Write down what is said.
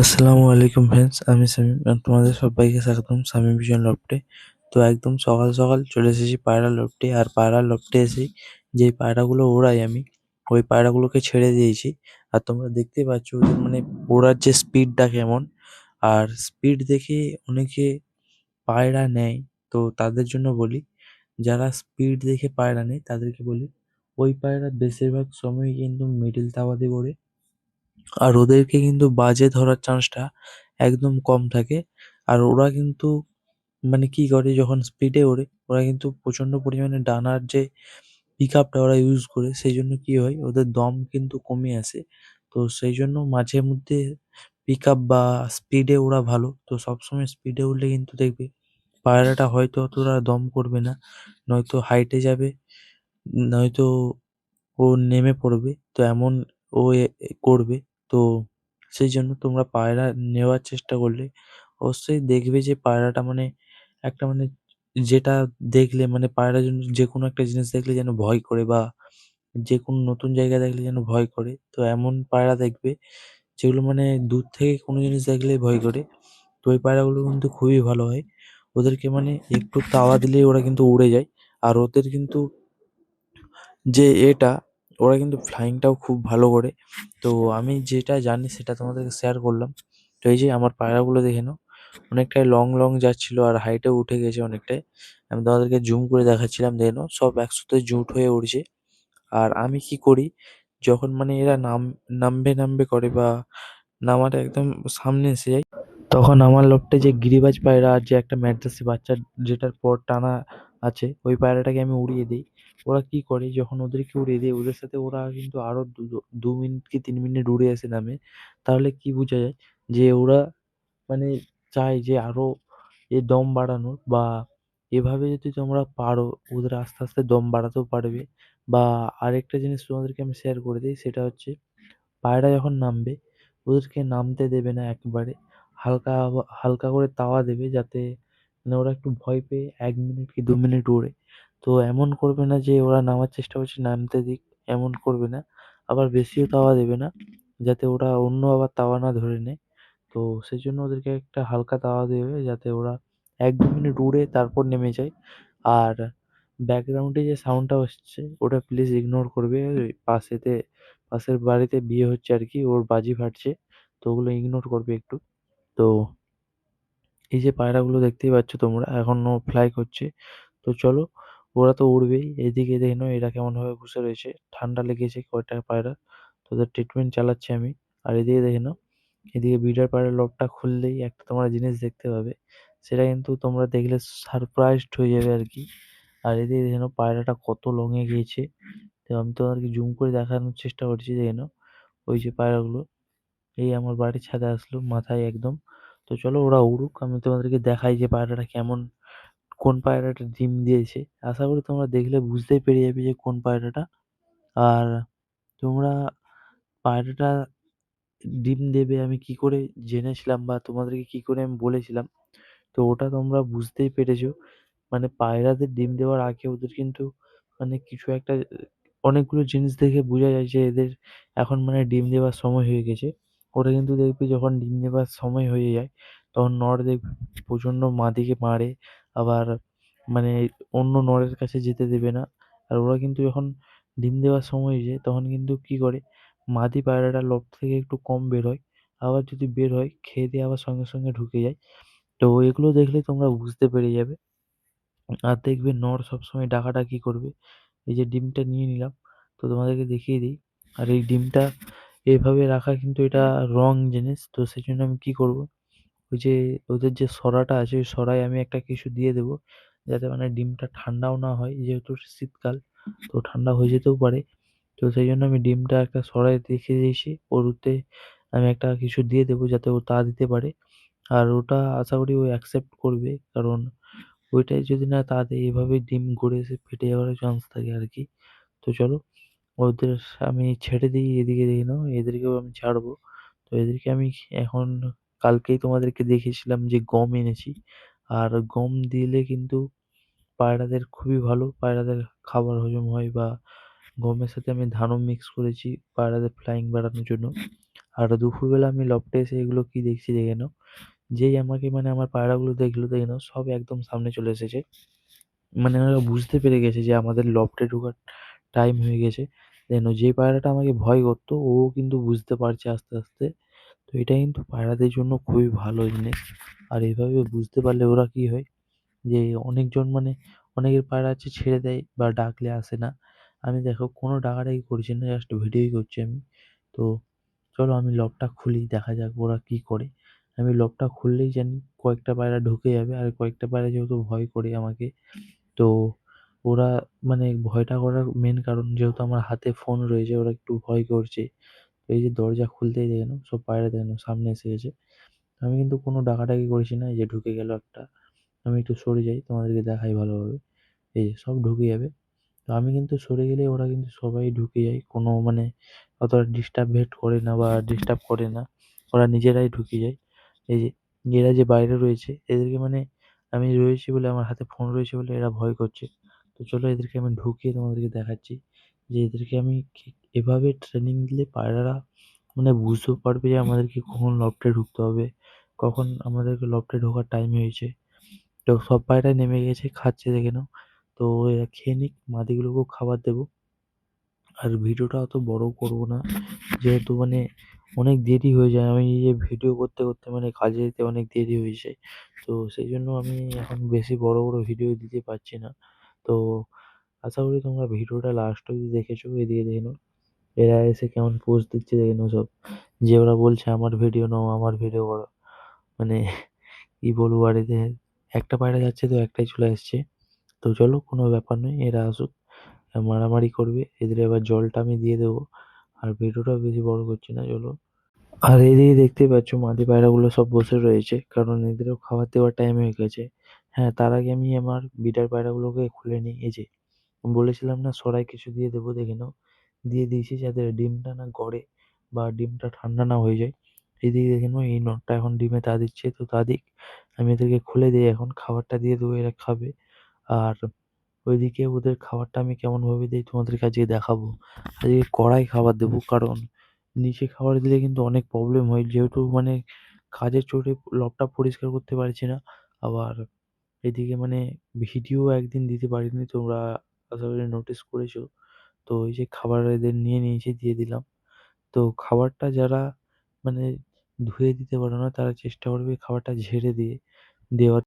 আসসালামু আলাইকুম ফ্রেন্ডস, আমি শামীম আর তোমাদের সবাইকে স্বাগতম শামীম ভিশন লফটে। তো একদম সকাল সকাল চলে এসেছি পায়রা লফটে। আর পায়রা লফটে এসে যেই পায়রাগুলো ওড়াই আমি, ওই পায়রাগুলোকে ছেড়ে দিয়েছি। আর তোমরা দেখতে পাচ্ছ ওদের মানে ওড়ার যে স্পিডটা কেমন। আর স্পিড দেখে অনেকে পায়রা নেয়। তো তাদের জন্য বলি, যারা স্পিড দেখে পায়রা নেয় তাদেরকে বলি, ওই পায়রা বেশিরভাগ সময় কিন্তু মিডিল তাওয়াতে ওড়ে। আর ওদেরকে কিন্তু বাজে ধরার চান্সটা একদম কম থাকে। আর ওরা কিন্তু মানে কি করে, যখন স্পিডে ওড়ে ওরা কিন্তু প্রচন্ড পরিমাণে ডানার যে পিক আপটা ওরা ইউজ করে, সেই জন্য কি হয় ওদের দম কিন্তু কমে আসে। তো সেই জন্য মাঝে মধ্যে পিক আপ বা স্পিডে ওরা ভালো। তো সবসময় স্পিডে উঠলে কিন্তু দেখবে পায়রাটা হয়তো অতটা দম করবে না, নয়তো হাইটে যাবে, নয়তো ও নেমে পড়বে। তো এমন ও করবে। তো সেই জন্য তোমরা পায়রা নেওয়ার চেষ্টা করলে অবশ্যই দেখবে যে পায়রাটা মানে একটা মানে যেটা দেখলে মানে পায়রা যেন যেকোনো একটা জিনিস দেখলে যেন ভয় করে, বা যেকোনো নতুন জায়গা দেখলে যেন ভয় করে। তো এমন পায়রা দেখবে যেগুলো মানে দূর থেকে কোনো জিনিস দেখলেই ভয় করে। তো ওই পায়রাগুলো কিন্তু খুবই ভালো হয়। ওদেরকে মানে একটু তাওয়া দিলেই ওরা কিন্তু উড়ে যায়। আর ওদের কিন্তু যে এটা, ওরা কিন্তু ফ্লাইংটাও খুব ভালো করে। তো আমি যেটা জানি সেটা তোমাদেরকে শেয়ার করলাম। তো এই যে আমার পায়রাগুলো দেখে নাও, অনেকটাই লং লং যাচ্ছিল আর হাইটেও উঠে গেছে অনেকটাই। আমি তোমাদেরকে জুম করে দেখাচ্ছিলাম, দেখে নাও সব একসাথে জুট হয়ে উড়ছে। আর আমি কি করি, যখন মানে এরা নামবে নামবে করে বা নামার একদম সামনে এসে যায়, তখন আমার লফটে যে গিরিবাজ পায়রা আর যে একটা ম্যাড্রাসি বাচ্চা যেটার পর টানা আছে, ওই পায়রাটাকে আমি উড়িয়ে দিই। ওরা কি করে, যখন ওদেরকে উড়িয়ে দিই ওদের সাথে ওরা কিন্তু আরো 2 মিনিট কি 3 মিনিট উড়ে এসে নামে। তাহলে কি বোঝা যায় যে ওরা মানে চায় যে আরো দম বাড়ানোর। বা এভাবে যদি তোমরা পারো ওদের আস্তে আস্তে দম বাড়াতেও পারবে। বা আরেকটা জিনিস তোমাদেরকে আমি শেয়ার করে দিই, সেটা হচ্ছে পায়রা যখন নামবে ওদেরকে নামতে দেবে না একবারে। হালকা করে তাওয়া দেবে, যাতে মানে ওরা একটু ভয় পেয়ে 1 মিনিট কি 2 মিনিট উড়ে। তো এমন করবে না যে ওরা নামার চেষ্টা করছে নামতে দিক, এমন করবে না। আবার বেশিও তাওয়া দেবে না, যাতে ওরা অন্য আবার তাওয়া না ধরে নেয়। তো সেজন্য ওদেরকে একটা হালকা তাওয়া দেবে, যাতে ওরা 1-2 মিনিট উড়ে তারপর নেমে যায়। আর ব্যাকগ্রাউন্ডে যে সাউন্ডটা আসছে ওটা প্লিজ ইগনোর করবে। ওই পাশের বাড়িতে বিয়ে হচ্ছে আরকি, ওর বাজি ফাটছে। তো ওগুলো ইগনোর করবে একটু। তো এই যে পায়রাগুলো দেখতেই পাচ্ছ তোমরা এখনো ফ্লাই করছে। তো চলো, ওরা তো উড়বেই। এদিকে দেখে নাও এরা কেমনভাবে বসে রয়েছে, ঠান্ডা লেগেছে কয়টা পায়রা। তো ওদের ট্রিটমেন্ট চালাচ্ছি আমি। আর এদিকে দেখে নাও, এদিকে ব্রিডার পায়রার লবটা খুললেই একটা তোমরা জিনিস দেখতে পাবে, সেটা কিন্তু তোমরা দেখলে সারপ্রাইজড হয়ে যাবে আরকি। আর এদিকে দেখে নাও পায়রাটা কত লং এ গিয়েছে। তো আমি তোমাদেরকে জুম করে দেখানোর চেষ্টা করছি, দেখে নাও ওই যে পায়রাগুলো এই আমার বাড়ির ছাদে আসলো মাথায় একদম। তো চলো ওরা উড়ুক, আমি তোমাদেরকে দেখাই যে পায়রাটা কেমন, কোন পায়রাটা ডিম দিয়েছে। আশা করি তোমরা দেখলে বুঝতেই পেরে যাবে যে কোন পায়রাটা। আর তোমরা পায়রাটা ডিম দেবে আমি কি করে জেনেছিলাম, বা তোমাদেরকে কি করে আমি বলেছিলাম, তো ওটা তোমরা বুঝতেই পেরেছো। মানে পায়রাদের ডিম দেওয়ার আগে ওদের কিন্তু মানে কিছু একটা অনেকগুলো জিনিস দেখে বোঝা যায় যে এদের এখন মানে ডিম দেওয়ার সময় হয়ে গেছে। ওরা কিন্তু দেখবি যখন ডিম দেবার সময় হয়ে যায়, তখন নর দেখবি প্রচণ্ড মাদিকে মারে। আবার মানে অন্য নরের কাছে যেতে দেবে না। আর ওরা কিন্তু যখন ডিম দেওয়ার সময় হয়ে যায় তখন কিন্তু কি করে, মাদি পায়রাটা লফট থেকে একটু কম বের হয়। আবার যদি বের হয় খেয়ে দিয়ে আবার সঙ্গে সঙ্গে ঢুকে যায়। তো এগুলো দেখলেই তোমরা বুঝতে পেরে যাবে। আর দেখবে নর সবসময় ডাকাডাকি করবে। এই যে ডিমটা নিয়ে নিলাম, তো তোমাদেরকে দেখিয়ে দিই। আর এই ডিমটা এভাবে রাখা কিন্তু এটা রং জিনিস। তো সেজন্য আমি কি করব, ওই যে ওদের যে সরাটা আছে ওই সরায় আমি একটা কিছু দিয়ে দেবো, যাতে মানে ডিমটা ঠান্ডাও না হয়, যেহেতু শীতকাল তো ঠান্ডা হয়ে যেতেও পারে। তো সেই জন্য আমি ডিমটা একটা সরায় রেখে দিয়েছি, ওতে আমি একটা কিছু দিয়ে দেবো যাতে ও তা দিতে পারে। আর ওটা আশা করি ও অ্যাকসেপ্ট করবে, কারণ ওইটাই যদি না তা দেয় এভাবেই ডিম গড়ে এসে ফেটে যাওয়ার চান্স থাকে আরকি। তো চলো ওদের আমি ছেড়ে দিই। এদিকে দেখে নাও এদেরকেও আমি ছাড়বো। তো এদেরকে আমি এখন কালকেই তোমাদেরকে দেখিয়েছিলাম যে গম এনেছি। আর গম দিলে কিন্তু পায়রাদের খুবই ভালো, পায়রাদের খাবার হজম হয়। বা গমের সাথে আমি ধানও মিক্স করেছি পায়রাদের ফ্লাইং বাড়ানোর জন্য। আর দুপুরবেলা আমি লফটে এসে এগুলো কি দেখছি দেখে নাও। যেই আমাকে মানে আমার পায়রাগুলো দেখলো দেখে নাও সব একদম সামনে চলে এসেছে। মানে ওরা বুঝতে পেরে গেছে যে আমাদের লফটে ঢোকার টাইম হয়ে গেছে। দেখো যে পায়রাটা আমাকে ভয় করতো ও কিন্তু বুঝতে পারছে আস্তে, আস্তে। তো এটা কিন্তু পায়রাদের জন্য খুবই ভালো জিনিস। আর এভাবে বুঝতে পারলে ওরা কি হয় যে অনেকজন মানে অনেকের পায়রা আছে ছেড়ে দেয় বা ডাকলে আসে না। আমি দেখো কোনো ডাকাডাকি করছি না, জাস্ট ভিডিওই করছি আমি। তো চলো আমি লকটা খুলি, দেখা যাক ওরা কি করে। আমি লকটা খুললেই জানি কয়েকটা পায়রা ঢুকে যাবে, আর কয়েকটা পায়রা যেহেতু ভয় করে আমাকে, তো ওরা মানে ভয়টা করার মেন কারণ যেহেতু আমার হাতে ফোন রয়েছে ওরা একটু ভয় করছে। তো এই যে দরজা খুলতেই দেখে নাও সব পায়রা দেখে নাও সামনে এসে গেছে। আমি কিন্তু কোনো ডাকাডাকি করেছি না, এই যে ঢুকে গেল একটা। আমি একটু সরে যাই তোমাদেরকে দেখাই ভালোভাবে। এই যে সব ঢুকে যাবে। তো আমি কিন্তু সরে গেলে ওরা কিন্তু সবাই ঢুকে যায়। কোনো মানে অতটা ডিস্টার্বেট করে না বা ডিস্টার্ব করে না। ওরা নিজেরাই ঢুকে যায়। এই যে এরা যে বাইরে রয়েছে এদেরকে মানে আমি রয়েছি বলে আমার হাতে ফোন রয়েছে বলে এরা ভয় করছে। তো চলো এদেরকে আমি ঢুকিয়ে তোমাদেরকে দেখাচ্ছি যে এদেরকে আমি এভাবে ট্রেনিং দিলে পায়রারা মানে বুঝতেও পারবে যে আমাদেরকে কখন লফটে ঢুকতে হবে, কখন আমাদেরকে লফটে ঢোকার টাইম হয়েছে। তো সব পায়রা নেমে গেছে, খাচ্ছে দেখে নাও। তো এরা খেয়ে নিক, মাদিগুলোকেও খাবার দেবো। আর ভিডিওটা অত বড় করব না। যেহেতু মানে অনেক দেরি হয়ে যায়। আমি এই যে ভিডিও করতে, করতে মানে কাজে যেতে অনেক দেরি হয়ে যায়। তো সেইজন্য আমি এখন বেশি বড়, বড় ভিডিও দিতে পারছি না। তো আশা করি তোমরা ভিডিওটা লাস্ট অব্দি দেখেছো। এদিকে দেখে নাও। এরা এসে কেমন পোজ দিচ্ছে দেখে নাও সব। যে ওরা বলছে আমার ভিডিও নাও, আমার ভিডিও করো। মানে কি বলবো আর এদের একটা পায়রা যাচ্ছে তো একটাই চলে আসছে। তো চলো কোনো ব্যাপার নয়, এরা আসুক। মারামারি করবে। এদের এবার জলটা আমি দিয়ে দেবো। আর ভিডিওটাও বেশি বড় করছি না, চলো। আর এদিকে দেখতেই পাচ্ছ মাদি পায়রাগুলো সব বসে রয়েছে, কারণ এদেরও খাবার দেওয়ার টাইম হয়ে গেছে। হ্যাঁ, তার আগে আমি আমার বিটার পায়রাগুলোকে খুলে নিই। এই যে বলেছিলাম না সরাই কিছু দিয়ে দেবো, দেখে নাও। দিয়ে দিয়েছি যাতে ডিমটা না গড়ে বা ডিমটা ঠান্ডা না হয়ে যায়। এদিকে দেখে নাও এই নটটা এখন ডিমে তা দিচ্ছে, তো তা দিক। আমি এদেরকে খুলে দিয়ে এখন খাবারটা দিয়ে দেবো, এরা খাবে। আর ওইদিকে ওদের খাবারটা আমি কেমনভাবে দেই তোমাদেরকে আজকে দেখাবো। আজকে কড়াই খাবার দেবো, কারণ নিচে খাবার দিলে কিন্তু অনেক প্রবলেম হয়। যেহেতু মানে কাজের চোটে লবটা পরিষ্কার করতে পারছি না। আবার এদিকে মানে ভিডিও একদিন দিতে পারিনি, তোমরা আশা করি নোটিস করেছো। তো এই যে খাবার এদের নিয়ে নিয়েছি, দিয়ে দিলাম। তো খাবারটা যারা মানে ধুয়ে দিতে পারো না তারা চেষ্টা করবে খাবারটা ঝেড়ে দিয়ে দেওয়ার।